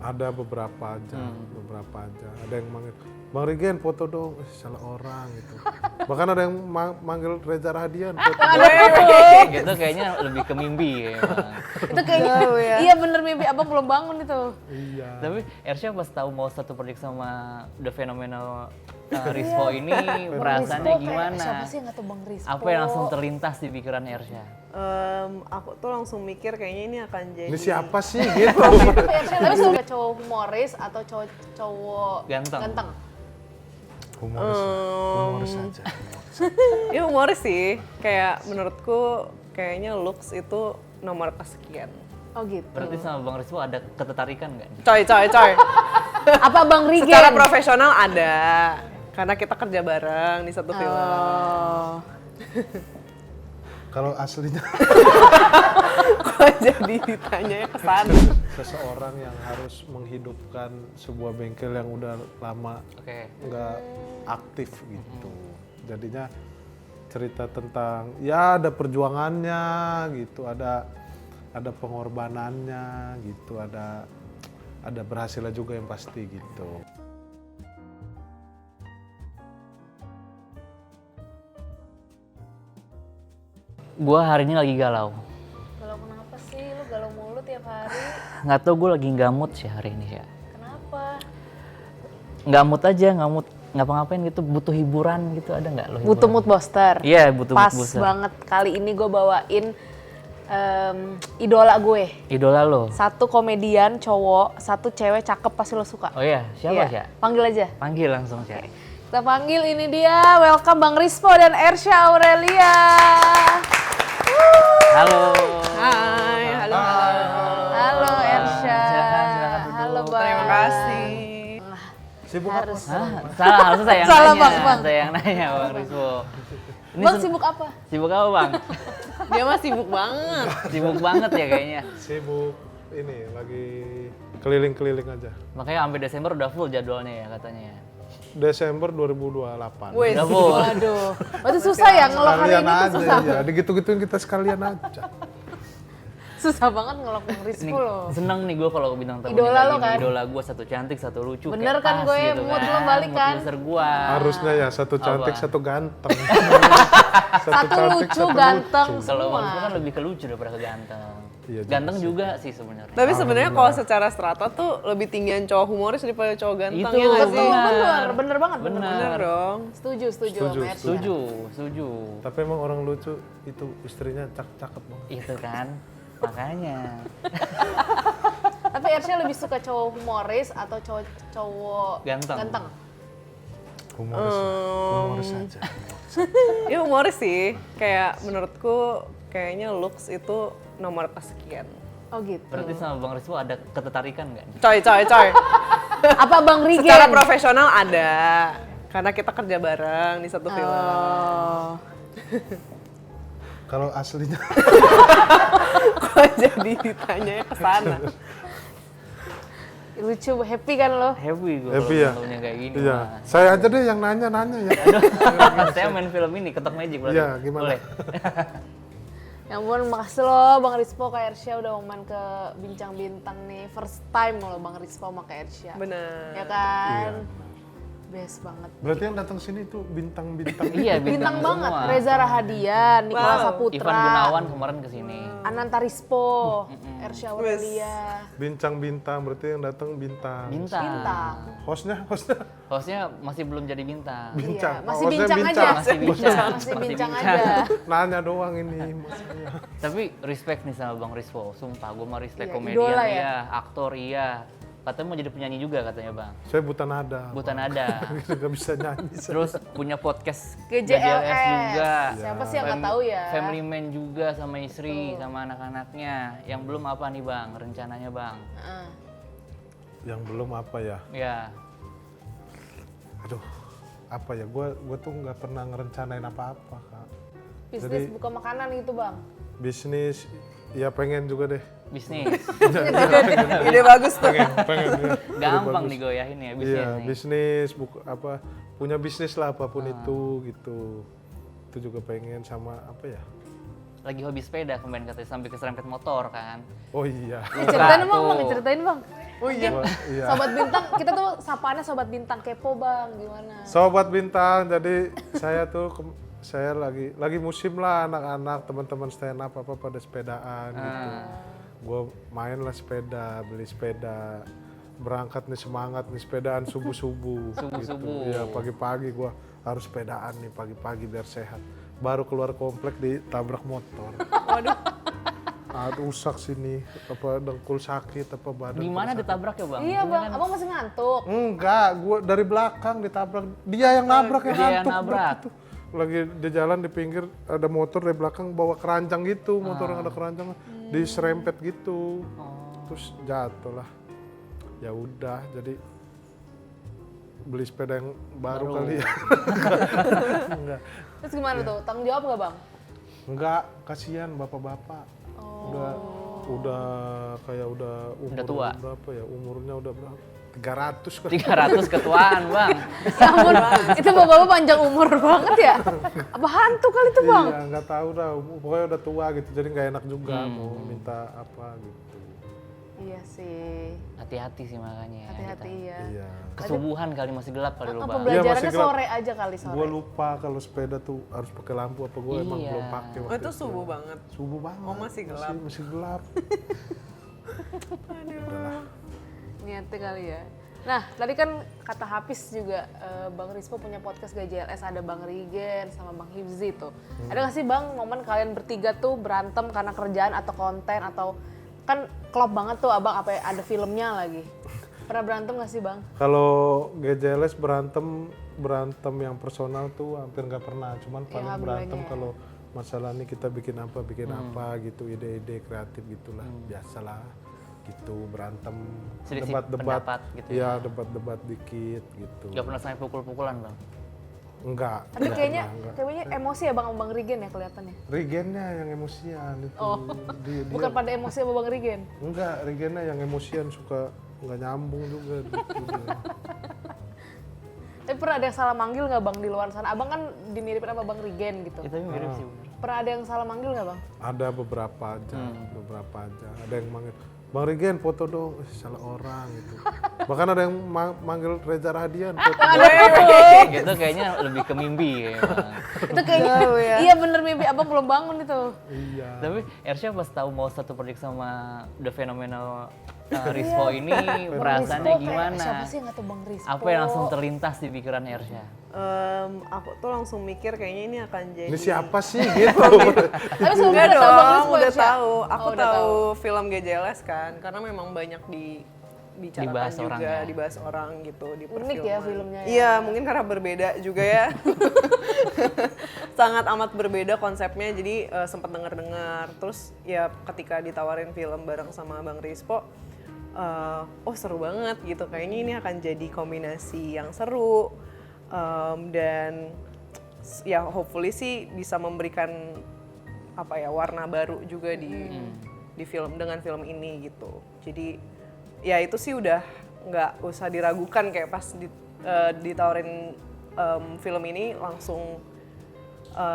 Ada beberapa aja. Ada yang manggil, Bang Regen foto dong, salah orang gitu. Bahkan ada yang manggil Reza Rahadian foto. Gitu kayaknya lebih ke mimpi ya, Bang. Itu kayaknya, iya bener mimpi abang belum bangun itu. Iya. Tapi Ersya pas tahu mau satu proyek sama The Phenomenal Rizpo ini perasaannya Rizpo gimana? Siapa sih yang nggak tahu Bang Rizpo? Apa yang langsung terlintas di pikiran Ersya? Aku tuh langsung mikir kayaknya ini akan jadi. Ini siapa sih gitu? Tapi suka cowok humoris atau cowok Ganteng. Humoris aja. Ya humoris sih. Kayak menurutku kayaknya looks itu nomor kesekian. Oh gitu. Berarti sama Bang Rizpo ada ketertarikan nggak? Coy. Apa Bang Rigen? Secara profesional ada. Karena kita kerja bareng di satu film. Oh. Kalau aslinya Kok jadi ditanya ke sana? seseorang yang harus menghidupkan sebuah bengkel yang udah lama Oke. nggak aktif gitu. Jadinya cerita tentang ya ada perjuangannya gitu, ada pengorbanannya gitu, ada berhasilnya juga yang pasti gitu. Gua hari ini lagi galau. Galau kenapa sih? Lu galau mulu tiap hari. Nggak tahu gue lagi nggak mood sih hari ini ya. Kenapa? Nggak mood aja, nggak mood ngapa-ngapain gitu, butuh hiburan gitu, ada nggak lo? Butuh mood booster. Iya, butuh Pas mood booster. banget kali ini gue bawain idola gue. Idola lo? Satu komedian cowok, satu cewek cakep pasti lo suka. Oh iya, siapa Iya. ya? Panggil aja. Panggil langsung sih. Kita panggil, ini dia. Welcome Bang Rizpo dan Ersya Aurelia. Halo. Hai, halo. Halo Ersya. Silakan duduk. Halo Bang. Terima kasih. Sibuk apa? Hah? Salah, harusnya saya yang Salah, nanya. Bang. Saya yang nanya, Bang Rizpo. Ini Bang sibuk apa? sibuk apa, Bang? Dia mah sibuk banget. Sibuk banget ya kayaknya. Sibuk ini lagi keliling-keliling aja. Makanya sampai Desember udah full jadwalnya ya katanya ya. Desember 2028. Wes. Udah full. Waduh. Berarti susah ya ngelok hari Sekalian ini tuh aja susah. ya, digitu-gituin kita sekalian aja. Susah banget ngelok Bang Ini Rizpo loh. seneng nih gue kalau bintang tamu Idola kayak lo gini. kan? Idola gue satu cantik, satu lucu. Bener kayak kan pas gue, gitu mood lo balik kan? Mood booster gue. Harusnya ya satu cantik, Apa? satu ganteng. Satu lucu, ganteng Kalau Bang Rizpo semua. kan lebih ke lucu daripada ke ganteng. Iya juga Ganteng juga sih sebenarnya. Tapi sebenarnya kalau secara strata tuh lebih tinggian cowok humoris daripada cowok ganteng Itu, ya nggak sih? Bener, bener banget. Bener. Bener dong. Setuju Setuju, sama Ersya. Setuju. Tapi emang orang lucu itu istrinya cakep banget. Itu kan, makanya. Tapi Ersya lebih suka cowok humoris atau cowok Ganteng. Humoris aja. Ya humoris sih. Kayak menurutku kayaknya looks itu nomor kesekian. Oh gitu. Berarti sama Bang Rizpo ada ketertarikan nggak? Coy. Apa Bang Rigen? Secara profesional ada. Karena kita kerja bareng di satu film. Oh. Kalau aslinya Kok jadi ditanya ke sana? Lucu, happy kan lo? Happy gue Happy ya? kalau kayak gini. iya, mah. saya aja deh yang nanya ya. Saya main film ini, Ketok Magic berarti. Iya, gimana? Boleh. Ya ampun, makasih lo Bang Rizpo Kak Ersya udah mau main ke Bincang Bintang nih. First time lo Bang Rizpo sama Kak Ersya. Bener. Ya kan? Best banget. Berarti yang datang sini tuh bintang-bintang. Iya, Bintang banget. semua. Reza Rahadian, Nikola Saputra, Ivan Gunawan kemarin kesini. Ananta Rispo, Ersya Aurelia. Bincang bintang, berarti yang datang bintang. Bintang. Hostnya Hostnya masih belum jadi bintang. bincang. Iya, masih Hostnya bincang aja. Masih bincang. Masih bincang bincang. aja. Nanya doang ini maksudnya. Tapi respect nih sama Bang Rizpo, sumpah gue mah respect Iya, komedian idola ya. iya, aktor iya. Katanya mau jadi penyanyi juga katanya Bang. Saya buta nada. Buta nada. Gak bisa nyanyi. Terus punya podcast GJLS juga. Siapa sih yang nggak tahu ya? Family Man juga sama istri, sama anak-anaknya. Yang belum apa nih Bang, rencananya Bang? Heeh. Yang belum apa ya? Ya, Aduh, apa ya? Gue tuh nggak pernah ngerencanain apa-apa, Kak. Bisnis Jadi- buka makanan gitu Bang. Bisnis, ya pengen juga deh. bisnis. Ide bagus tuh. Pengen ya. Gampang digoyahin ya bisnis Iya, nih. bisnis, punya bisnis lah apapun itu gitu. Itu juga pengen sama apa ya? Lagi hobi sepeda kemarin katanya sampai keserempet motor kan. Oh iya. Ceritain bang, ceritain bang. Oh iya. Iya. Sobat Bintang, kita tuh sapaannya Sobat Bintang kepo bang, gimana? Sobat Bintang, jadi saya tuh saya lagi musim lah anak-anak teman-teman stand up apa pada sepedaan gitu. Gue main lah sepeda, beli sepeda, berangkat nih semangat nih sepedaan subuh-subuh. Subuh-subuh. Iya pagi-pagi gue harus sepedaan nih pagi-pagi biar sehat. Baru keluar komplek ditabrak motor. Waduh. Rusak sini, apa dengkul sakit, apa badan. Di mana ditabrak ya bang? Iya bang, abang masih ngantuk. Enggak, gue dari belakang ditabrak. Dia yang nabrak yang Dia yang ngantuk. nabrak. Gitu. Lagi di jalan di pinggir ada motor dari belakang bawa keranjang gitu, motor yang ada keranjang diserempet gitu. Terus jatuh lah. Ya udah, jadi beli sepeda yang baru kali ya. Enggak. Terus gimana tuh? Tanggung jawab nggak bang? Enggak, kasihan bapak-bapak. Udah kayak udah umur Udah tua. berapa ya? Umurnya udah berapa? 300 kan. 300 ketuaan bang. Ya ampun, itu bapak-bapak panjang umur banget ya? Apa hantu kali itu bang? Iya, nggak tahu dah. Pokoknya udah tua gitu, jadi nggak enak juga mau minta apa gitu. Iya sih, Hati-hati sih makanya ya. hati-hati ya. Iya. Kesubuhan kali masih gelap kali lu bang. Pembelajarannya masih gelap. sore aja kali sore. Gue lupa kalau sepeda tuh harus pakai lampu apa gue emang Iya. belum pakai Oh waktu itu subuh banget. Subuh banget. Oh, masih gelap. Masih gelap. Niatnya kali ya. Nah, tadi kan kata Hafiz juga Bang Rispo punya podcast GJLS, ada Bang Rigen sama Bang Hifzi tuh. Ada nggak sih Bang momen kalian bertiga tuh berantem karena kerjaan atau konten atau kan klop banget tuh Abang apa ada filmnya lagi. Pernah berantem nggak sih Bang? Kalau GJLS berantem yang personal tuh hampir nggak pernah. Cuman paling berantem alhamdulillahnya. kalau masalah ini kita bikin apa gitu, ide-ide kreatif gitulah. Biasalah gitu berantem, Selisih debat-debat pendapat gitu ya, debat-debat dikit gitu. Gak pernah sampai pukul-pukulan bang? Enggak. Tapi enggak kayaknya pernah, enggak. kayaknya emosi ya Bang sama Bang Rigen ya kelihatannya. Rigennya yang emosian itu. Dia- Bukan pada emosi sama Bang Rigen. Enggak, Rigennya yang emosian suka nggak nyambung juga gitu. dia. Tapi pernah ada yang salah manggil nggak Bang di luar sana? Abang kan dimiripin sama Bang Rigen gitu. Ya, tapi mirip sih bener. Pernah ada yang salah manggil nggak Bang? Ada beberapa aja. Ada yang manggil, Bang Rigen foto dong, salah orang gitu. Bahkan ada yang manggil Reza Radian foto. Gitu kayaknya lebih ke mimpi ya bang. Itu kayaknya, iya bener mimpi Abang belum bangun itu. Iya. Tapi Ersha pas tahu mau satu project sama The Phenomenal Rispo ini perasaannya Rispo kayak, gimana? siapa sih yang nggak tahu Bang Rispo? Apa yang langsung terlintas di pikiran Ersha? Aku tuh langsung mikir kayaknya ini akan jadi. Ini siapa sih gitu? Tapi sebelumnya Enggak udah tahu Bang dong, Rispo udah ya, Sya? tahu. Aku Oh, udah tahu film GJLS kan, karena memang banyak dibicarakan Dibahas orang juga, ya. dibahas orang gitu di Unik ya perfilman. filmnya ya. Iya, mungkin karena berbeda juga ya. Sangat amat berbeda konsepnya, jadi sempat dengar-dengar. Terus ya ketika ditawarin film bareng sama Bang Rispo, oh seru banget gitu. Kayaknya ini akan jadi kombinasi yang seru. Dan ya hopefully sih bisa memberikan apa ya warna baru juga di film dengan film ini gitu. Jadi ya itu sih udah nggak usah diragukan kayak pas ditawarin film ini langsung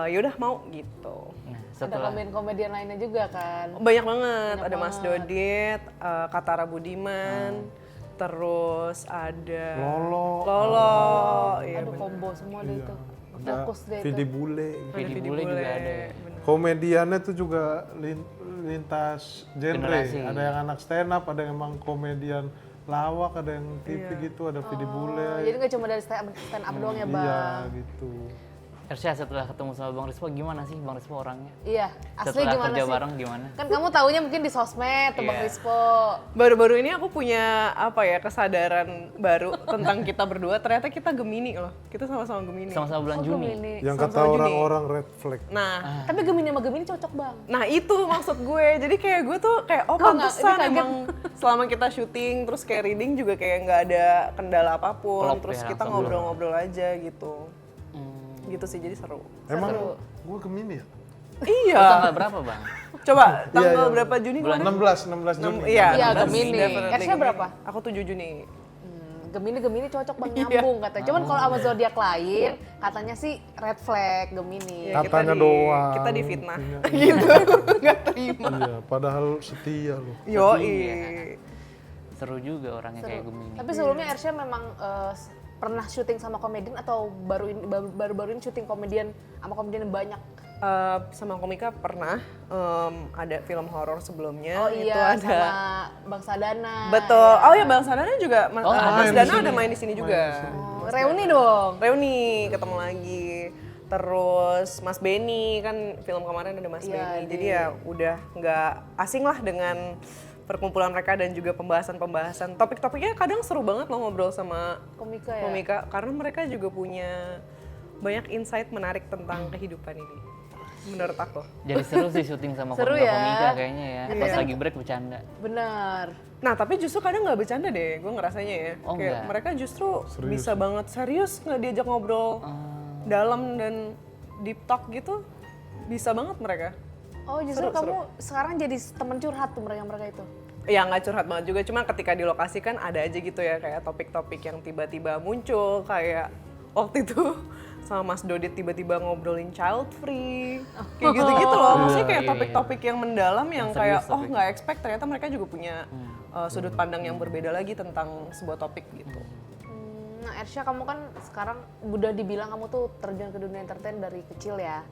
yaudah mau gitu. Nah, Ada setelah komedian lainnya juga kan. Banyak banget, ada Mas Dodit, Katara Budiman, terus ada Lolo, iya Aduh combo semua deh itu. Ada Fokus deh Vidi itu. Bule. Vidi Bule juga ada. Komediannya tuh juga lintas genre. Generasi. Ada yang anak stand up, ada yang emang komedian lawak, ada yang TV gitu, ada Vidi Bule. Oh, jadi nggak cuma dari stand up doang ya Bang? Iya gitu. Ersha setelah ketemu sama Bang Rispo gimana sih Bang Rispo orangnya? Iya, asli Setelah gimana kerja sih? bareng gimana? Kan kamu taunya mungkin di sosmed tuh Bang Iya. Rispo. Baru-baru ini aku punya apa ya kesadaran baru tentang kita berdua. Ternyata kita Gemini loh. Kita sama-sama Gemini. Sama-sama bulan Juni. Gemini. Yang kata Sama-sama Juni. orang-orang red flag. Nah, Tapi Gemini sama Gemini cocok Bang. nah itu maksud gue. Jadi kayak gue tuh kayak oh Kok nggak- pantesan ini kaget. emang selama kita syuting terus kayak reading juga kayak nggak ada kendala apapun. Klop Terus ya, kita langsung. ngobrol-ngobrol aja gitu. Hmm. Gitu sih jadi seru. Emang gue Gemini ya? Iya. Tanggal berapa Bang? Coba tanggal iya. berapa Juni Bulan kemarin? 16 Juni. Iya, Iya, 16 Gemini. definitely Ersha Gemini. berapa? Aku 7 Juni. Gemini cocok Bang nyambung katanya. Cuman kalau sama zodiak lain katanya sih red flag Gemini. Ya, kita Katanya di- doang. kita difitnah. Iya. Nggak terima. Iya, padahal setia loh. Yoi. seru juga orangnya kayak Gemini. Tapi sebelumnya Ersha memang pernah syuting sama komedian atau baru-baru ini syuting komedian sama komedian banyak? Sama komika pernah ada film horor sebelumnya. Oh itu iya, ada. sama Bang Sadana. Betul. Oh ya Bang Sadana juga. Oh, Mas main di Dana sini. ada main di sini juga. Oh, reuni dong. Reuni ketemu lagi. Terus Mas Benny kan film kemarin ada Mas Iya, Benny. Jadi ya udah nggak asing lah dengan perkumpulan mereka dan juga pembahasan-pembahasan. Topik-topiknya kadang seru banget loh ngobrol sama Komika ya. komika karena mereka juga punya banyak insight menarik tentang kehidupan ini. Menurut aku. Jadi seru sih syuting sama Seru komika ya. kayaknya ya. Iya. Pas lagi break bercanda. Benar. Nah tapi justru kadang nggak bercanda deh, gue ngerasanya ya. Oh, Kayak enggak. mereka justru bisa banget serius nggak diajak ngobrol dalam dan deep talk gitu, bisa banget mereka. Oh justru Seru, kamu sekarang jadi temen curhat tuh mereka itu. Ya nggak curhat banget juga, cuma ketika di lokasi kan ada aja gitu ya kayak topik-topik yang tiba-tiba muncul kayak waktu itu sama Mas Dodit tiba-tiba ngobrolin child free, kayak gitu-gitu loh. Maksudnya kayak Iya, topik-topik yang mendalam yang serius kayak oh tapi. nggak expect ternyata mereka juga punya sudut pandang yang berbeda lagi tentang sebuah topik gitu. Nah Ersha kamu kan sekarang udah dibilang kamu tuh terjun ke dunia entertain dari kecil ya.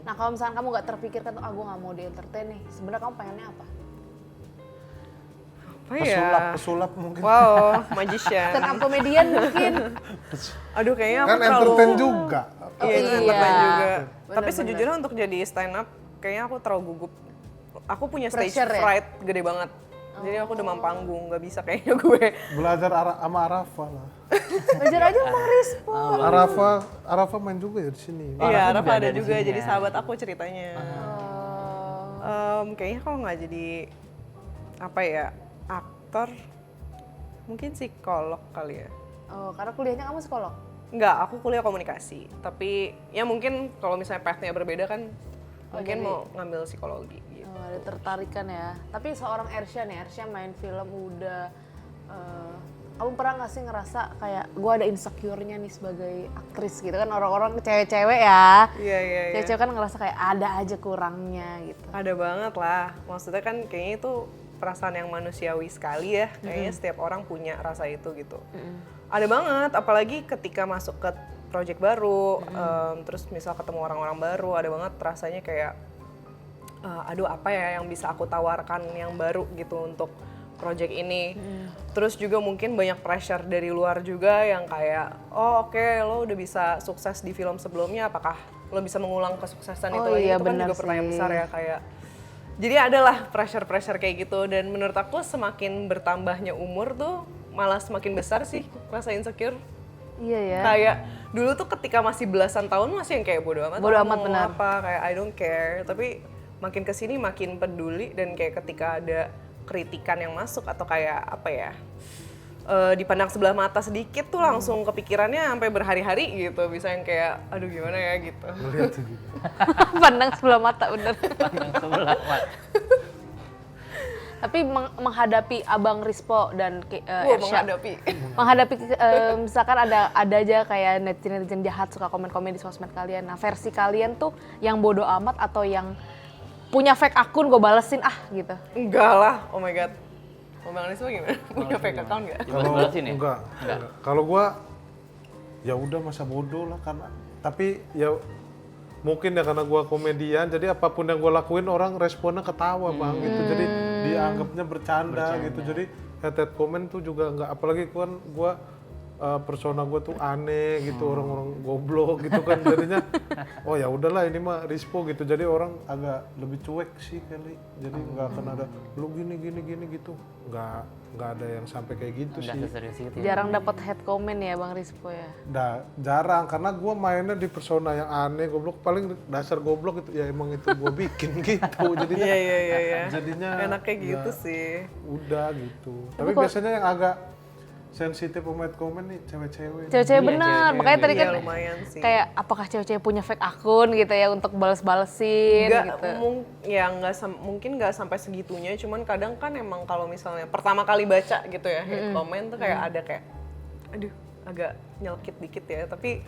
Nah kalau misalnya kamu nggak terpikirkan tuh gue nggak mau di entertain nih, sebenarnya kamu pengennya apa? Apa ya? Pesulap mungkin. Wow, magician. Stand up comedian mungkin. Aduh kayaknya aku Kan terlalu entertain juga. Iya, itu iya. entertain juga. Tapi Bener-bener. sejujurnya untuk jadi stand up kayaknya aku terlalu gugup. Aku punya stage Pressure ya? fright gede banget. Jadi aku demam panggung, nggak bisa kayaknya gue. Belajar sama Arafa lah. Belajar aja Bang Rispo. Arafa main juga ya di sini. Iya, juga Rafa ada ada di juga, sini jadi ya. sahabat aku ceritanya. Kayaknya kalau nggak jadi apa ya aktor, mungkin psikolog kali ya. Oh karena kuliahnya kamu psikolog? Enggak, aku kuliah komunikasi. Tapi ya mungkin kalau misalnya path-nya berbeda kan, mungkin jadi- mau ngambil psikologi gitu. Oh, ada tertarikan ya. Tapi seorang Ersha nih, Ersha main film udah. Kamu pernah nggak sih ngerasa kayak gue ada insecure-nya nih sebagai aktris gitu kan, orang-orang cewek-cewek ya. Iya, iya, iya. Cewek-cewek kan ngerasa kayak ada aja kurangnya gitu. Ada banget lah. Maksudnya kan kayaknya itu perasaan yang manusiawi sekali ya. Kayaknya setiap orang punya rasa itu gitu. Ada banget, apalagi ketika masuk ke project baru, terus misal ketemu orang-orang baru, ada banget rasanya kayak, aduh apa ya yang bisa aku tawarkan yang baru gitu untuk project ini. Terus juga mungkin banyak pressure dari luar juga yang kayak, oh oke, lo udah bisa sukses di film sebelumnya, apakah lo bisa mengulang kesuksesan Oh itu lagi? iya, Itu kan benar juga pertanyaan sih. besar ya kayak. Jadi adalah pressure-pressure kayak gitu, dan menurut aku semakin bertambahnya umur tuh malah semakin besar sih rasa insecure. Iya ya. Kayak dulu tuh ketika masih belasan tahun masih yang kayak bodo amat. Bodo aku amat, mau benar. apa, kayak I don't care. Tapi makin kesini makin peduli, dan kayak ketika ada kritikan yang masuk atau kayak apa ya, dipandang sebelah mata sedikit tuh langsung kepikirannya sampai berhari-hari gitu. Bisa yang kayak aduh gimana ya gitu. Melihat tuh gitu. Pandang sebelah mata bener. Pandang sebelah mata. Tapi menghadapi Abang Rispo dan Ersha, Menghadapi. misalkan ada aja kayak netizen jahat suka komen-komen di sosmed kalian. Nah versi kalian tuh yang bodoh amat atau yang punya fake akun gue balesin gitu. Enggak lah, oh my god. Bang Rispo gimana? Punya fake account nggak? Dibales-balesin ya? Enggak. Kalau gua ya udah masa bodoh lah, karena tapi ya mungkin ya karena gua komedian, jadi apapun yang gua lakuin orang responnya ketawa Bang gitu. Jadi dianggapnya bercanda gitu. Jadi head comment tuh juga enggak, apalagi kan gua persona gua tuh aneh gitu, orang-orang goblok gitu kan, jadinya oh ya udahlah ini mah Rispo gitu, jadi orang agak lebih cuek sih kali, jadi nggak akan ada lu gini gitu, nggak ada yang sampai kayak gitu Nggak sih. seserius itu ya. Jarang dapat head comment ya Bang Rispo ya. Jarang, karena gue mainnya di persona yang aneh, goblok, paling dasar goblok itu ya emang itu gue bikin gitu, jadinya Iya. jadinya Enaknya gitu ya sih. udah gitu. Tapi biasanya yang agak sensitif pemain komen nih cewek-cewek. Cewek-cewek Iya, bener, cewek-cewek. makanya tadi Iya kan lumayan sih. kayak apakah cewek-cewek punya fake akun gitu ya untuk bales-balesin Nggak, gitu. mungkin nggak sampai segitunya, cuman kadang kan emang kalau misalnya pertama kali baca gitu ya hate comment tuh kayak ada kayak aduh agak nyelkit dikit ya, tapi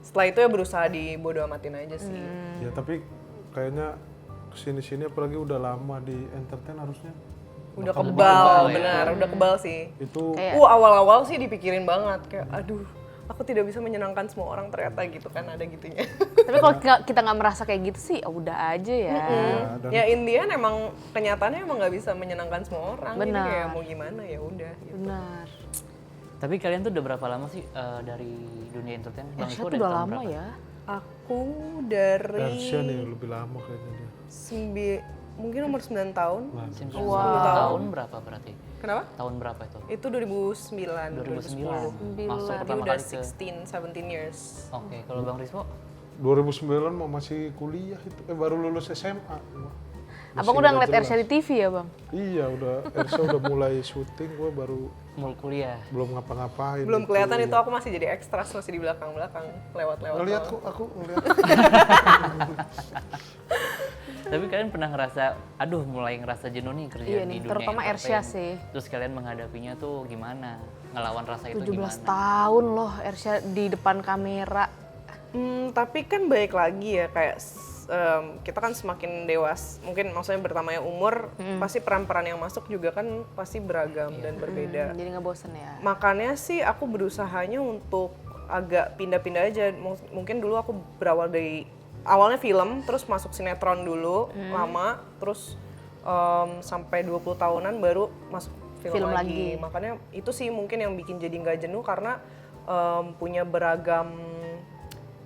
setelah itu ya berusaha dibodo amatin aja sih. Ya tapi kayaknya kesini-sini apalagi udah lama di entertain harusnya Udah bakal kebal, kebal ya. benar, udah kebal sih. Itu Kayak- Awal-awal sih dipikirin banget kayak aduh, aku tidak bisa menyenangkan semua orang ternyata gitu kan, ada gitunya. Tapi kalau kita nggak merasa kayak gitu sih, ya udah aja ya. dan Ya Indian emang kenyataannya emang nggak bisa menyenangkan semua orang. Jadi Benar. kayak mau gimana ya udah. Gitu. Benar. Tapi kalian tuh udah berapa lama sih dari dunia entertain? Bang Ersya Iko tuh dari udah tahun lama berapa? ya. Aku dari Ersya nih lebih lama kayaknya dia. mungkin umur 9 tahun. Simpson 10 tahun berapa berarti? Kenapa? Tahun berapa itu? Itu 2009, 2009. 2010. Masuk Jadi pertama udah kali ke. 17 years. Oke, kalau Bang Rispo 2009 mau masih kuliah itu, baru lulus SMA. Abang udah ngeliat Ersya di TV ya bang? Iya, Ersya udah mulai syuting, gue baru mau kuliah. belum ngapa-ngapain. Belum gitu. kelihatan itu aku masih jadi ekstras, masih di belakang-belakang, lewat-lewat. Ngeliat doang. kok, aku ngeliat. Tapi kalian pernah ngerasa, aduh mulai ngerasa jenuh nih kerja Iya di nih, dunia terutama entertain. Ersya sih. Terus kalian menghadapinya tuh gimana? Ngelawan rasa itu 17 gimana? tahun loh Ersya di depan kamera. Tapi kan baik lagi ya kayak kita kan semakin dewas, mungkin maksudnya bertambahnya umur, pasti peran-peran yang masuk juga kan pasti beragam dan berbeda. Jadi nggak bosen ya? Makanya sih aku berusahanya untuk agak pindah-pindah aja. Mungkin dulu aku berawal dari awalnya film, terus masuk sinetron dulu lama, terus sampai 20 tahunan baru masuk film lagi. Makanya itu sih mungkin yang bikin jadi nggak jenuh karena punya beragam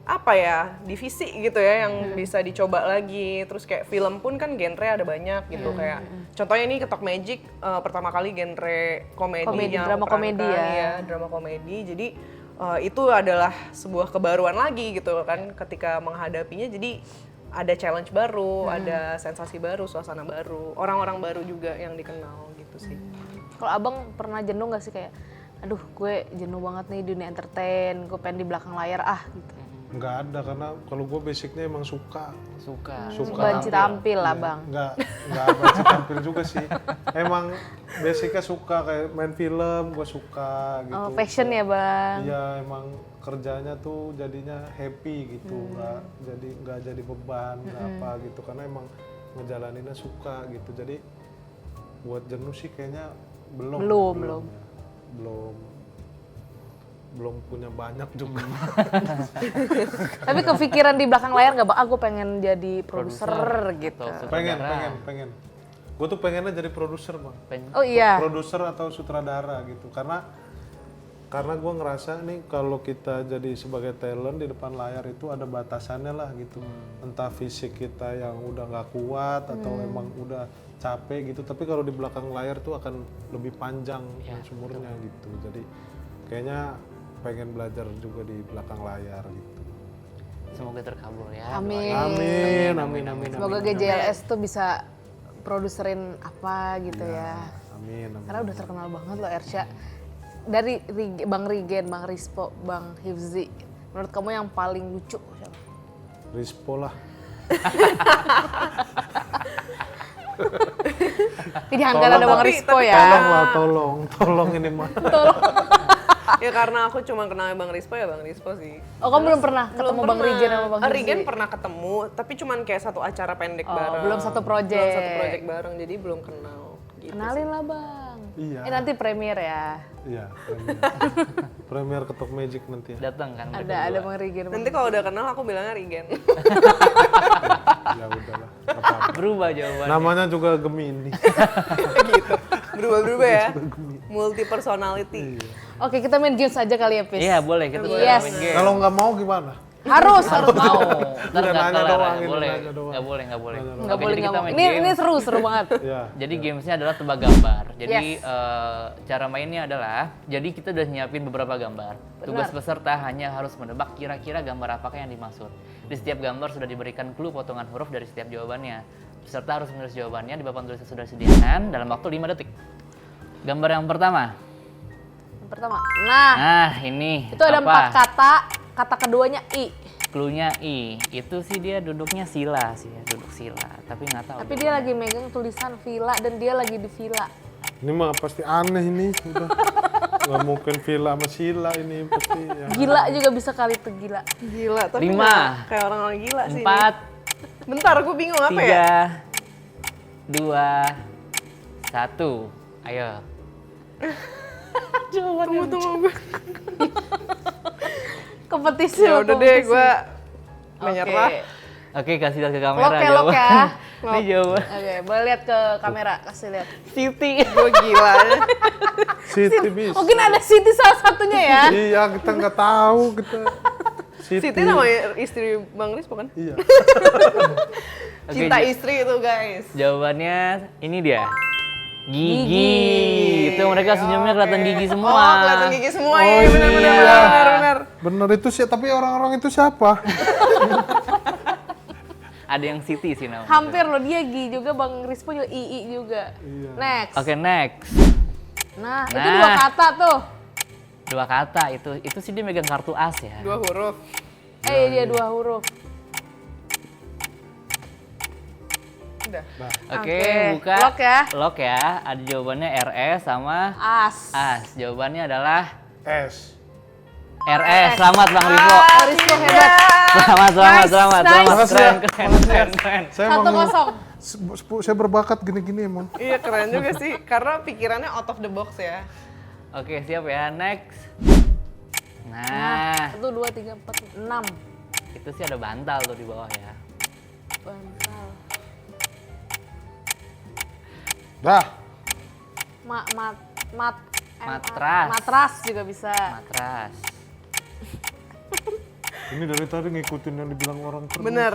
apa ya, divisi gitu ya yang bisa dicoba lagi. Terus kayak film pun kan genre ada banyak gitu kayak contohnya ini Ketok Magic pertama kali genre komedi yang drama komedi perankan, ya. drama komedi. Jadi itu adalah sebuah kebaruan lagi gitu kan ketika menghadapinya. Jadi ada challenge baru, ada sensasi baru, suasana baru, orang-orang baru juga yang dikenal gitu sih. Kalau abang pernah jenuh nggak sih kayak, aduh gue jenuh banget nih dunia entertain, gue pengen di belakang layar gitu. Nggak ada, karena kalau gue basicnya emang suka. Suka. Banci tampil lah bang. Nggak banci tampil juga sih. Emang basicnya suka, kayak main film gue suka gitu. Oh, passion ya bang. Iya, emang kerjanya tuh jadinya happy gitu, nggak jadi beban, nggak apa gitu, karena emang ngejalaninnya suka gitu. Jadi buat jenuh sih kayaknya belum punya banyak juga. Tapi kepikiran di belakang layar nggak bang? Gue pengen jadi produser gitu. atau pengen. Gue tuh pengennya jadi produser bang. Oh iya. Produser atau sutradara gitu, karena gue ngerasa nih kalau kita jadi sebagai talent di depan layar itu ada batasannya lah gitu. Entah fisik kita yang udah nggak kuat atau emang udah capek gitu, tapi kalau di belakang layar tuh akan lebih panjang sumurnya gitu. Jadi kayaknya pengen belajar juga di belakang layar gitu. Semoga terkabul ya. Amin. Amin. Semoga GJLS tuh bisa produserin apa gitu ya. Amin. Karena udah terkenal banget loh Ersya. Dari Bang Rigen, Bang Rispo, Bang Hifzi, menurut kamu yang paling lucu siapa? Rispo lah. Pilihan kan ada Bang Rispo ya. Tolong ini mah. Ya karena aku cuma kenal Bang Rispo ya Bang Rispo sih. Oh kamu belum pernah ketemu Bang Rigen sama Bang Hifzi? Rigen pernah ketemu, tapi cuman kayak satu acara pendek bareng. belum satu project. Belum satu project bareng, jadi belum kenal. Gitu. Kenalin lah Bang. Iya. Nanti premier ya. Iya, premier Ketok Magic nanti ya. Datang kan mereka Ada berdua. Bang Rigen. Nanti kalau udah kenal aku bilangnya Rigen. Ya udahlah, nggak apa-apa. Berubah jawabannya. Namanya juga Gemini. Gitu. Berubah-berubah ya. Multi personality. Oke kita main games aja kali ya Pis. Iya boleh, kita Yes. main game. Kalau nggak mau gimana? Harus mau. Ntar Udah nggak nanya kelar, doang, nggak ini boleh. nanya doang. Nggak boleh. nggak Oke, boleh jadi nggak kita boleh. main Ini game. seru banget. Iya. Jadi gamesnya adalah tebak gambar. Jadi Yes. cara mainnya adalah, jadi kita udah nyiapin beberapa gambar. Tugas peserta hanya harus menebak kira-kira gambar apakah yang dimaksud. Di setiap gambar sudah diberikan clue potongan huruf dari setiap jawabannya. Peserta harus menulis jawabannya di papan tulis yang sudah disediakan dalam waktu 5 detik. Gambar yang pertama. Yang pertama. Nah, ini itu ada 4 kata. Kata keduanya I. Cluenya I. Itu sih dia duduknya sila sih ya, duduk sila. Tapi nggak tahu. Tapi dia lagi megang tulisan villa dan dia lagi di villa. Ini mah pasti aneh ini. Udah. Nggak mungkin Villa sama Sila ini pasti. Ya. Gila juga bisa kali itu gila. Gila, tapi 5, nggak kayak orang-orang gila sih. 4, Bentar, aku bingung apa ya? 3, 2, 1. Ayo. Tunggu. Kompetisi Ya loh, udah deh, kompetisi. gue menyerah. Oke, kasih lihat ke kamera. Lok ya. Ini jawaban. Oke, boleh lihat ke kamera, kasih lihat. Siti. Gue gila. Siti bisa. Mungkin ada Siti salah satunya ya. Iya, kita nggak tahu kita. Siti namanya istri Bang Rispo kan? Iya. Oke, Cinta istri itu guys. jawabannya ini dia. Gigi. Gigi. Itu mereka senyumnya kelihatan gigi semua. Oh, kelihatan gigi semua Oh, ya, iya. benar. Bener itu sih, tapi orang-orang itu siapa? Ada yang Siti sih namanya. Hampir loh, dia Gi juga, Bang Rispo juga II juga. Iya. Next. Oke, next. Nah, itu Nah. 2 kata tuh. 2 kata itu sih dia megang kartu as ya. 2 huruf. Dia 2 huruf. Udah. Oke, Oke, buka. lock ya. Lock ya. Ada jawabannya RS sama As. as. Jawabannya adalah S. RS. Selamat Bang Rispo. Bang Rispo hebat. Selamat. Nice. Makasih Keren. Saya 1-0. saya berbakat gini-gini emang. Iya keren juga sih, karena pikirannya out of the box ya. Oke, siap ya. Next. Nah, 1, 2, 3, 4, 6. itu sih ada bantal tuh di bawah ya. Bantal. Dah. Matras. Matras juga bisa. Matras. Ini dari tadi ngikutin yang dibilang orang terus. Bener.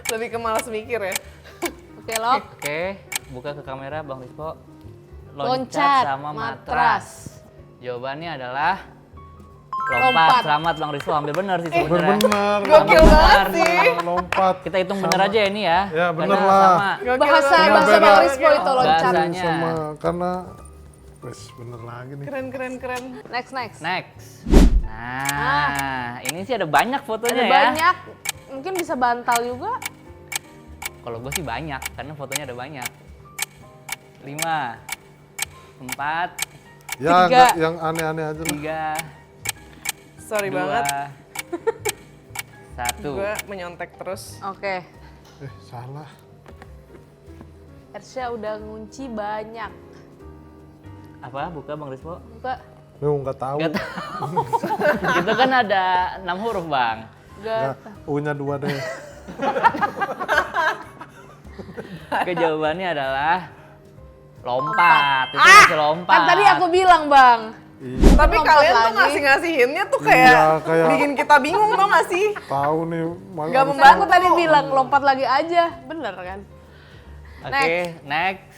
Lebih ke malas mikir ya. Oke, lock. Oke, buka ke kamera Bang Rispo. Loncat sama matras. matras. Jawabannya adalah Lompat. lompat. Selamat Bang Rispo, hampir benar sih sebenarnya. Bener. Gokil banget sih. Lompat. Kita hitung bener aja ini ya. Ya, bener Karena lah. sama Gokil Bahasa banget. bahasa beda. Bang Rispo itu loncat. bahasanya. Sama karena wes bener lagi nih. Keren. Next. Next. Nah, ini sih ada banyak fotonya Ada ya. banyak. Mungkin bisa bantal juga. Kalau gue sih banyak, karena fotonya ada banyak. 5, 4, Ya, 3. enggak yang aneh-aneh aja lah. 3, Sorry 2, banget. 1. Gue menyontek terus. Oke. Salah. Ersya udah ngunci banyak. Apa? Buka Bang Rispo. Buka. Lu nggak tahu. Gak tahu. Itu kan ada 6 huruf Bang. Gak. Nggak, U-nya 2 deh. Oke, jawabannya adalah lompat. Itu masih lompat. Kan tadi aku bilang, Bang. Iya. Tapi Lompat kalian tuh lagi. ngasih hintnya tuh Iya, kayak- bikin kita bingung tau gak sih? Tahu nih. Gak Kan membantu. aku tadi bilang lompat lagi aja. Bener kan? Oke, next.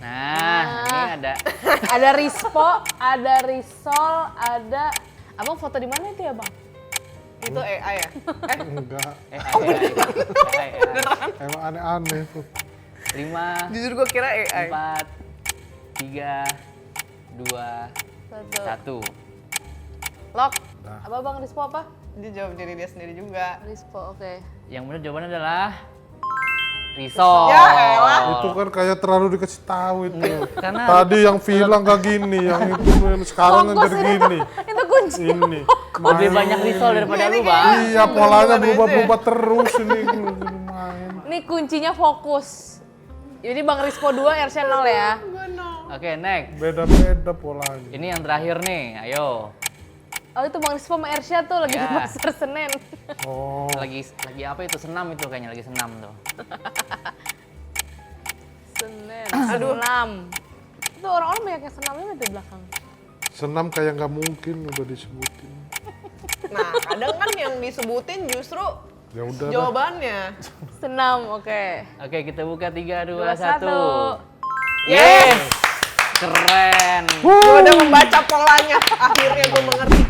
Nah, ini ada Ada Rispo, ada Risol, ada... Abang foto di mana itu ya, Bang? Itu AI ya? Enggak. AI. Emang aneh-aneh tuh. 5, Jujur gue kira AI. 4, 3, 2, 1. Lock. Nah. Apa Bang Rispo apa? Dia jawab diri dia sendiri juga. Rispo, oke. Yang benar jawabannya adalah risol. Ya elah. Itu kan kayak terlalu dikasih tahu itu. Karena Tadi yang bilang gak gini, yang itu sekarang yang jadi gini. Itu kunci. Ini. lebih banyak risol daripada lu, Bang. Iya, polanya berubah-ubah terus ini. Main. Ini kuncinya fokus. Jadi Bang Rispo 2, Ersya 0 ya. Oke, next. Beda-beda polanya. Ini yang terakhir nih, ayo. Oh itu Bang Rispo sama Ersya tuh lagi di Ya. Pasar Senen. Oh, Lagi apa itu? Senam itu kayaknya, lagi senam tuh. Senen. Senam. Itu orang-orang banyak yang senamnya ada di belakang. senam kayak nggak mungkin udah disebutin. Nah kadang kan yang disebutin justru Ya udah dah. jawabannya. Senam, oke. Oke, kita buka 3, 2, 2, 1. 1. Yes! Keren. Gue udah membaca polanya. Akhirnya gue mengerti.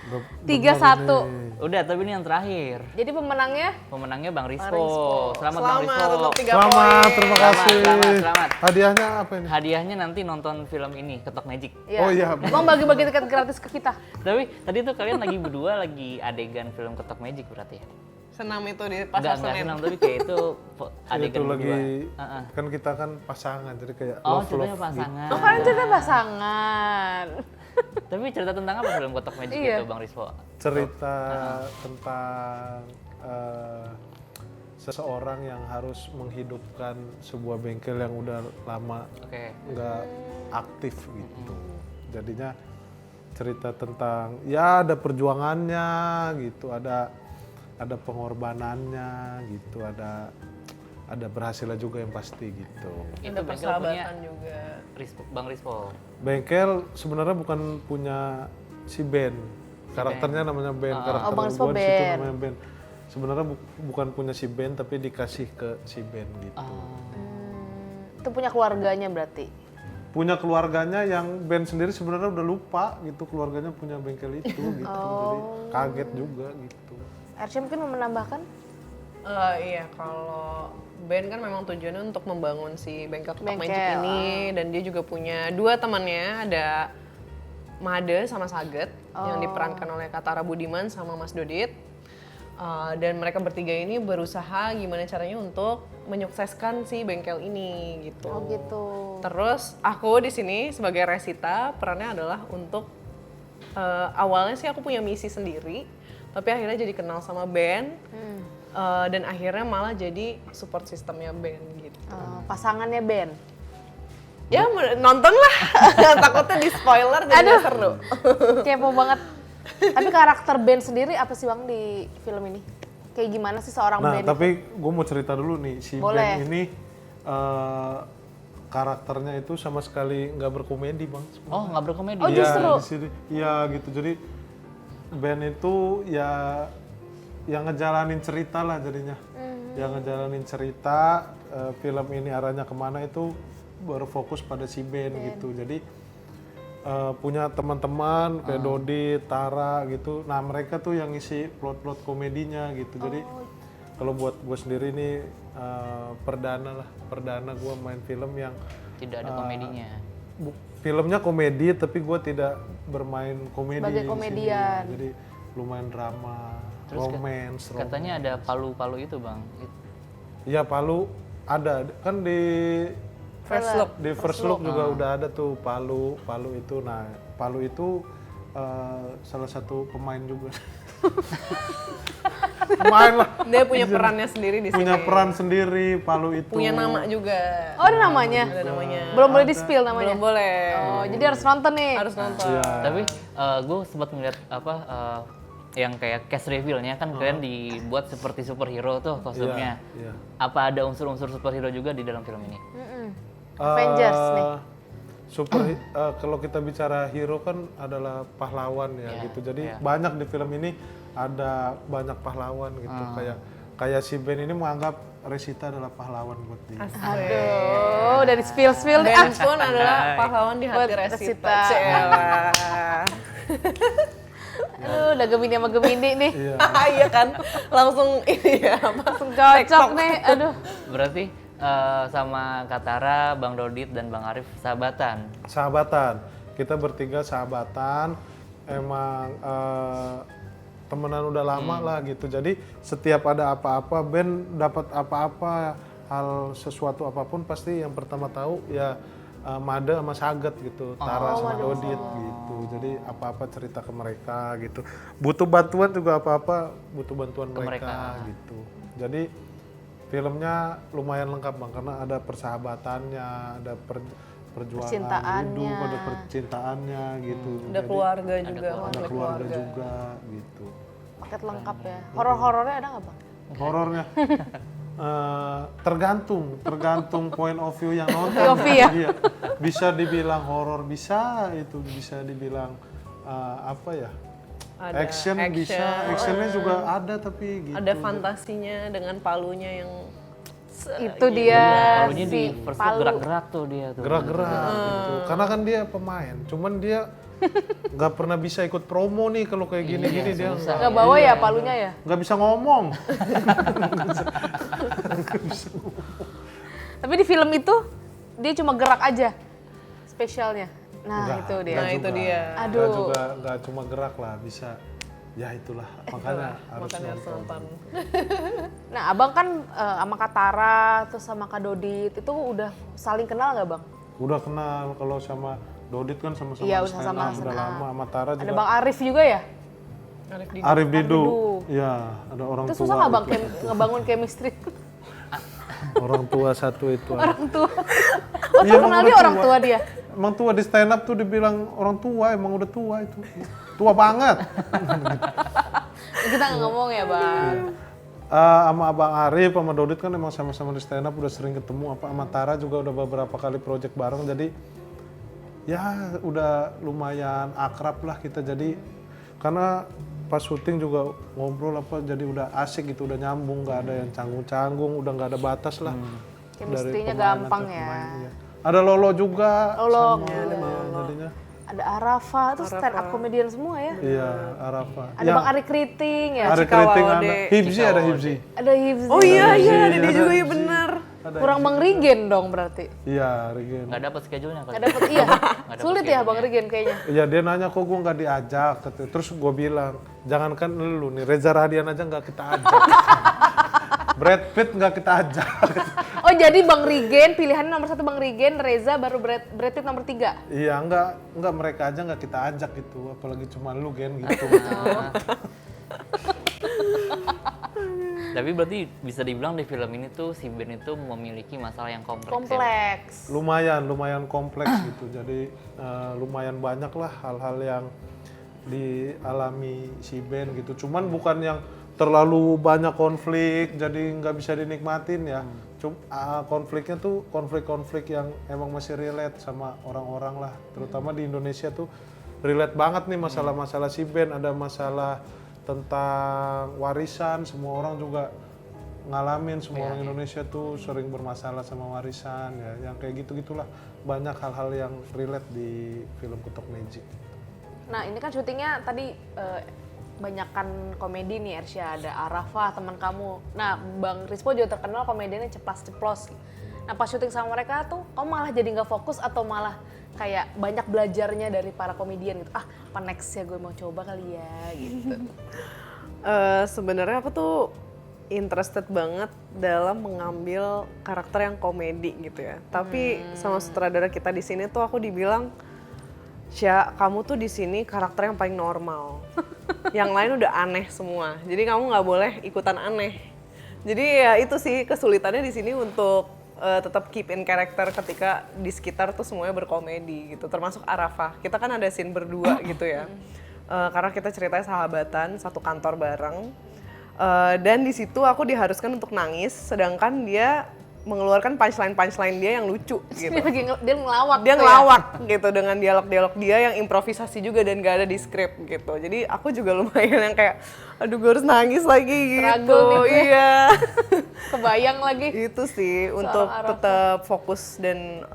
Udah 3-1. bener ini. Udah, tapi ini yang terakhir. Jadi pemenangnya Pemenangnya Bang Rispo. Rispo. Selamat Bang Rispo. Selamat untuk 3 Selamat, poin. terima Selamat, kasih. selamat. Hadiahnya apa ini? Hadiahnya nanti nonton film ini, Ketok Magic. Oh iya, bener. Bang bagi-bagi tiket gratis ke kita. Tapi tadi tuh kalian lagi berdua lagi adegan film Ketok Magic berarti ya? Senam itu di Enggak Pasar Senen. senang, tapi kayak itu adegan Itu lagi berdua. Heeh. kan kita kan pasangan jadi kayak Oh, love ceritanya love pasangan. Oh kalian cerita pasangan. Tapi cerita tentang apa film Ketok Magic Iya. itu, Bang Rispo? cerita tentang seseorang yang harus menghidupkan sebuah bengkel yang udah lama Oke. nggak aktif gitu. Jadinya cerita tentang ya ada perjuangannya gitu, ada pengorbanannya gitu, ada berhasilnya juga yang pasti gitu. Itu Ada bengkel punya persahabatan juga. Bang Rispo. Bengkel sebenarnya bukan punya si Ben, karakternya namanya Ben, karakter Bang Rispo gua di situ Ben. namanya Ben. Sebenarnya bukan punya si Ben tapi dikasih ke si Ben gitu. Itu punya keluarganya berarti. Punya keluarganya yang Ben sendiri sebenarnya udah lupa gitu keluarganya punya bengkel itu gitu. Jadi kaget juga gitu. Arsya mungkin mau menambahkan? Iya, kalau Ben kan memang tujuannya untuk membangun si bengkel tukang Bengkel, magic ini, dan dia juga punya 2 temannya, ada Made sama Saget yang diperankan oleh Katara Budiman sama Mas Dodit. Dan mereka bertiga ini berusaha gimana caranya untuk menyukseskan si bengkel ini gitu. Oh gitu. Terus aku di sini sebagai Resita, perannya adalah untuk awalnya sih aku punya misi sendiri, tapi akhirnya jadi kenal sama Ben. Dan akhirnya malah jadi support sistemnya Ben gitu. Pasangannya Ben. Ya nonton lah, takutnya di spoiler jadi nggak seru. Kepo banget. Tapi karakter Ben sendiri apa sih Bang di film ini? Kayak gimana sih seorang Nah, Ben? tapi gue mau cerita dulu nih, si Boleh. Ben ini karakternya itu sama sekali nggak berkomedi, Bang. Oh, nggak berkomedi. Oh, Iya, justru. di sini. Iya gitu. Jadi Ben itu ya yang ngejalanin cerita lah jadinya. Yang ngejalanin cerita, film ini arahnya kemana itu berfokus pada si Ben gitu. Jadi punya teman-teman kayak Dodi, Tara gitu. Nah mereka tuh yang ngisi plot-plot komedinya gitu. Jadi kalau buat gue sendiri nih perdana gue main film yang Tidak ada komedinya. filmnya komedi tapi gue tidak bermain komedi Sebagai di sini. komedian. Jadi lumayan drama, Terus romance. Katanya ada palu-palu itu bang. Iya Palu ada kan di First look. di first look juga udah ada tuh Palu itu. Nah Palu itu salah satu pemain juga. Pemain lah. Dia punya perannya sendiri di sini. Punya peran sendiri Palu itu. Punya nama juga. Oh ada namanya? Ada namanya. Belum boleh di-spill namanya? Belum boleh. Oh jadi harus nonton nih? Harus nonton. Iya. Tapi gue sempat ngeliat apa yang kayak cast reveal-nya kan kalian dibuat seperti superhero tuh kostumnya. Iya. Apa ada unsur-unsur superhero juga di dalam film ini? Avengers nih. Kalau kita bicara hero kan adalah pahlawan ya gitu. Jadi banyak di film ini ada banyak pahlawan gitu. Kayak si Ben ini menganggap Resita adalah pahlawan buat dia. Aduh, udah di-spill nih. Ben pun adalah pahlawan di hati Buat Resita. Resita. Celah. Aduh, udah Gemini sama Gemini nih. Iya kan, langsung ini ya apa? Langsung cocok nih, aduh. Berarti sama Katara, Bang Dodit dan Bang Arif sahabatan. Sahabatan, kita bertiga sahabatan, emang temenan udah lama lah gitu. Jadi setiap ada apa-apa, Ben dapat apa-apa, hal sesuatu apapun pasti yang pertama tahu ya Made sama Saget gitu, Tara sama Dodit gitu. Jadi apa-apa cerita ke mereka gitu. Butuh bantuan juga apa-apa, butuh bantuan mereka gitu. Jadi filmnya lumayan lengkap Bang karena ada persahabatannya, ada perjuangan hidup, ada percintaannya gitu. Ada keluarga juga. Ada keluarga juga gitu. Paket lengkap ya. Horor-horornya ada nggak Bang? Horornya tergantung point of view yang nonton. POV ya? Iya. Bisa dibilang horor bisa, itu bisa dibilang apa ya? Ada Action bisa, actionnya juga ada tapi gitu. Ada fantasinya dengan palunya yang Itu dia Palunya di si first look Palu. gerak-gerak tuh dia tuh. Gerak-gerak gitu. Karena kan dia pemain, cuman dia nggak pernah bisa ikut promo nih kalau kayak gini-gini dia Nggak bawa ya palunya ya? nggak bisa ngomong. Tapi di film itu dia cuma gerak aja spesialnya. Nah itu dia. Nah, itu dia. Aduh. Nggak cuma gerak lah, bisa. Ya itulah, makanya harus makanya harus nonton. nonton. Nah abang kan sama Kak Tara terus sama Kak Dodit itu udah saling kenal nggak Bang? Udah kenal, kalau sama Dodit kan sama-sama Iya, udah stand sama up, udah stand up. lama, sama Tara Ada juga. Bang Arif juga ya? Arif Didu. Ya, ada orang Itu tua. susah nggak bang ngebangun chemistry? Orang tua satu itu. Orang tua. Oh Iya, terkenal dia orang tua dia. Emang tua di stand up tuh dibilang orang tua, emang udah tua itu. Tua banget. Kita nggak ngomong ya bang. Sama Abang Arif, sama Dodit kan emang sama-sama di stand up udah sering ketemu. Sama Tara juga udah beberapa kali project bareng. Jadi ya udah lumayan akrab lah kita. Jadi karena pas syuting juga ngobrol jadi udah asik gitu, udah nyambung, nggak ada yang canggung-canggung, udah nggak ada batas lah. Chemistry-nya pemain gampang antar ya. pemain, iya. Ada Lolo juga. Lolo, Jadinya. ada Arafa, itu stand up comedian semua ya. Iya, Arafa. Ada Bang Ari Kriting ya. Ari Cikawa Kriting Ode. ada. Hibzi ada Hibzi. Ada Hibzi. Oh iya, ada dia ada juga ya Hibzi. benar. Kurang Bang Rigen dong berarti. Iya, Regen. Nggak dapat schedule-nya kali. Nggak dapet iya. dapet Sulit ya Bang Rigen kayaknya. Iya, dia nanya kok gue nggak diajak. Terus gue bilang, jangankan lu nih, Reza Radian aja nggak kita ajak. Brad Pitt nggak kita ajak. Oh jadi Bang Rigen, pilihannya nomor 1 Bang Rigen, Reza baru Brad Pitt nomor 3. Iya, nggak mereka aja nggak kita ajak gitu. Apalagi cuma lu Gen gitu. Tapi berarti bisa dibilang di film ini tuh si Ben itu memiliki masalah yang kompleks. Ya? Kompleks. lumayan kompleks gitu. Jadi lumayan banyak lah hal-hal yang dialami si Ben gitu. Cuman bukan yang terlalu banyak konflik jadi nggak bisa dinikmatin ya. Konfliknya tuh konflik-konflik yang emang masih relate sama orang-orang lah. Terutama di Indonesia tuh relate banget nih masalah-masalah si Ben. Ada masalah tentang warisan, semua orang juga ngalamin, semua orang Indonesia tuh sering bermasalah sama warisan ya, yang kayak gitu-gitulah. Banyak hal-hal yang relate di film Kutok Magic. Nah ini kan syutingnya tadi banyakan komedi nih Ersya, ada Arafah teman kamu. Nah Bang Rispo juga terkenal komediannya ceplas-ceplos. Nah pas syuting sama mereka tuh kamu malah jadi nggak fokus atau malah kayak banyak belajarnya dari para komedian gitu. Apa next ya gue mau coba kali ya gitu. Sebenarnya aku tuh interested banget dalam mengambil karakter yang komedi gitu ya. Tapi sama sutradara kita di sini tuh aku dibilang, "Sya, kamu tuh di sini karakter yang paling normal. Yang lain udah aneh semua. Jadi kamu nggak boleh ikutan aneh." Jadi ya itu sih kesulitannya di sini untuk tetap keep in karakter ketika di sekitar tuh semuanya berkomedi gitu. Termasuk Arafah. Kita kan ada scene berdua gitu ya. Karena kita ceritanya sahabatan, satu kantor bareng. Dan di situ aku diharuskan untuk nangis, sedangkan dia mengeluarkan punchline dia yang lucu gitu. Dia ngelawak. Dia tuh ngelawak gitu dengan dialog-dialog dia yang improvisasi juga dan gak ada di skrip gitu. Jadi aku juga lumayan yang kayak, aduh gue harus nangis lagi gitu. Struggle nih. Iya. Kebayang lagi. Itu sih untuk tetap fokus dan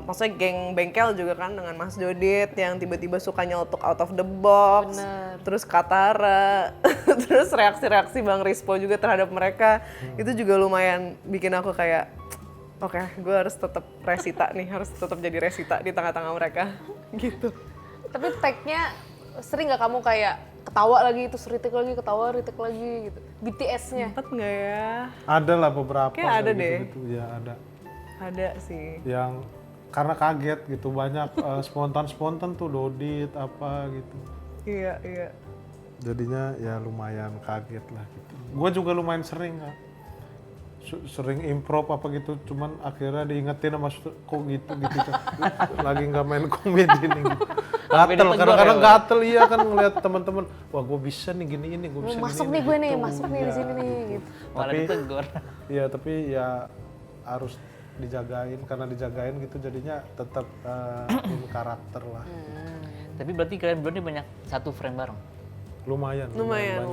maksudnya geng bengkel juga kan dengan Mas Dodit yang tiba-tiba suka nyeletuk out of the box. Bener. Terus Katara, terus reaksi-reaksi Bang Rispo juga terhadap mereka. Itu juga lumayan bikin aku kayak, oke, gue harus tetap resita nih, harus tetap jadi resita di tengah-tengah mereka, gitu. Tapi tag-nya sering nggak kamu kayak ketawa lagi, terus retake lagi, ketawa, retake lagi gitu. BTS-nya. Sempet nggak ya? Ada lah beberapa. Kayak ada deh. Gitu. Ya ada. Ada sih. Yang karena kaget gitu, banyak spontan tuh Dodit apa gitu. Iya. Jadinya ya lumayan kaget lah gitu. Gue juga lumayan sering kan. Sering improv apa gitu, cuman akhirnya diingetin sama kok gitu lagi nggak main komedi nih gitu. Gatel, kadang-kadang gatel iya kan ngeliat teman-teman, wah gue bisa nih gini ini, gue bisa Masuk gini nih gue nih, gitu. masuk nih di sini nih gitu. Malah ditegur. Iya, tapi ya harus dijagain, karena dijagain gitu jadinya tetap in karakter lah. Tapi berarti kalian berdua ini banyak satu frame bareng. Lumayan.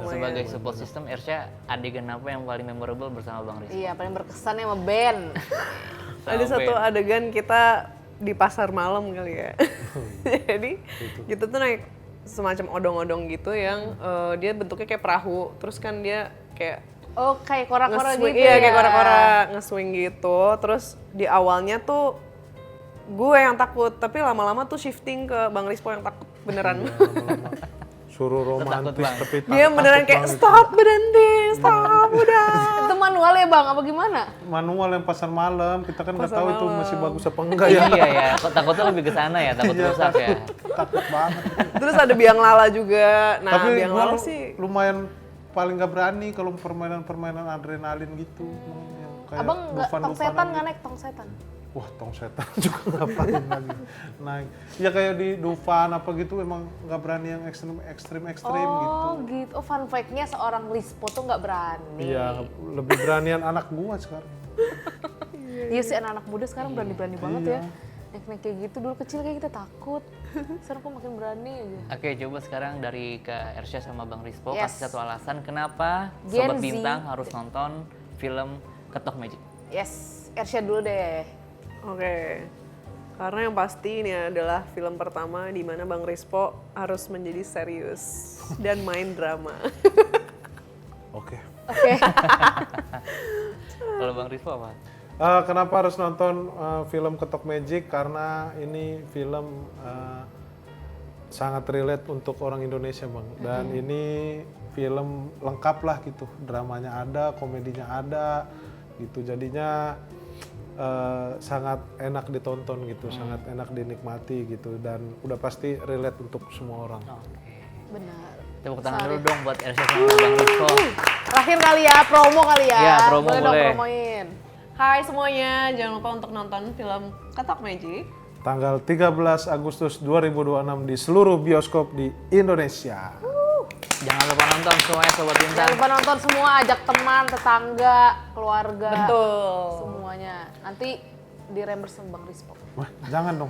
Sebagai support system, Ersya adegan apa yang paling memorable bersama Bang Rizky? Iya, paling berkesan sama Ben. Ada satu adegan kita di pasar malam kali ya. Jadi kita tuh naik semacam odong-odong gitu yang dia bentuknya kayak perahu. Terus kan dia kayak Oh, kayak kora-kora gitu iya, ya? kayak kora-kora nge-swing gitu. Terus di awalnya tuh gue yang takut, tapi lama-lama tuh shifting ke Bang Rispo yang takut beneran. suruh romantis banget. tapi Dia beneran kayak stop berhenti, stop udah. Itu manual ya bang, apa gimana? manual yang pasar malam, kita kan nggak Pasar tahu itu malam. masih bagus apa enggak ya. Iya ya, kok takutnya lebih ke sana ya, takut Iya, rusak ya. Takut banget. Terus ada biang lala juga. Nah, Tapi biang gua lala sih lumayan paling nggak berani kalau permainan-permainan adrenalin gitu. Yang kayak Abang nggak tong Dufan-Dufanan setan gitu. nggak naik tong setan? Wah, tong setan juga ngapain lagi naik. Ya kayak di Dufan apa gitu emang nggak berani yang ekstrim gitu. Oh gitu. Oh fun fact-nya seorang Rispo tuh nggak berani. Iya, lebih beranian anak gua sekarang. Iya sih anak-anak muda sekarang berani-berani banget Iya. ya. Naik-naik kayak gitu dulu kecil kayak kita takut. Sekarang kok makin berani aja. Oke, coba sekarang dari Kak Ersya sama Bang Rispo Yes. kasih satu alasan kenapa Gen Sobat Z. Bintang harus nonton film Ketok Magic. Yes, Ersya dulu deh. Oke. Karena yang pasti ini adalah film pertama di mana Bang Rispo harus menjadi serius dan main drama. Oke. Oke. Kalau Bang Rispo apa? Kenapa harus nonton film Ketok Magic? Karena ini film sangat relate untuk orang Indonesia, Bang. Dan ini film lengkap lah gitu. Dramanya ada, komedinya ada, gitu. Jadinya sangat enak ditonton gitu, sangat enak dinikmati gitu. Dan udah pasti relate untuk semua orang. Oke. Benar. Tepuk tangan dulu dong buat Ersya sama Bang Rispo. Terakhir kali ya, promo kali ya. Iya, promo dong boleh. promoin. Hai semuanya, jangan lupa untuk nonton film Ketok Magic. Tanggal 13 Agustus 2026 di seluruh bioskop di Indonesia. Jangan lupa nonton semuanya Sobat Bintang. Jangan lupa nonton semua, ajak teman, tetangga, keluarga. Betul. Semuanya. Nanti di reimburse sama Bang Rispo. Wah, jangan dong.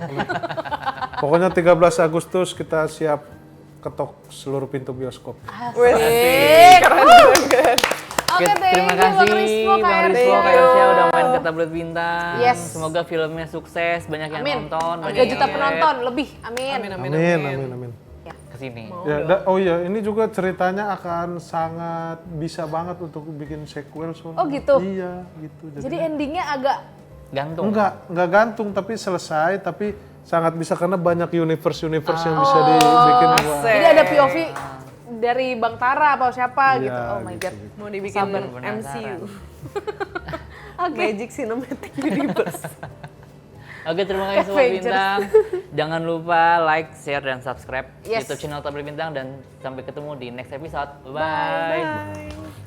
Pokoknya 13 Agustus kita siap ketok seluruh pintu bioskop. Wih, keren. Oke, Oke, terima thank you, kasih Bang Rispo, Bang Kak Rispo, Ersya. Kak Ersya udah main ke Tablet Bintang. Yes. Semoga filmnya sukses, banyak yang Amin. nonton, 3 banyak juta yang penonton lebih. Amin. Amin. kesini. Ya, oh iya, ini juga ceritanya akan sangat bisa banget untuk bikin sequel soalnya. Oh gitu? Iya, gitu. Jadi endingnya agak Gantung. Enggak gantung tapi selesai, tapi sangat bisa karena banyak universe yang bisa dibikin. Wah. jadi ada POV dari Bang Tara atau siapa Iya, gitu. Oh my gitu, god. gitu. Mau dibikin Sabar. MCU. Oke. Magic Cinematic Universe. Oke, terima kasih Sobat Avengers. Bintang. Jangan lupa like, share, dan subscribe Yes. YouTube channel Tablet Bintang dan sampai ketemu di next episode. Bye. Bye.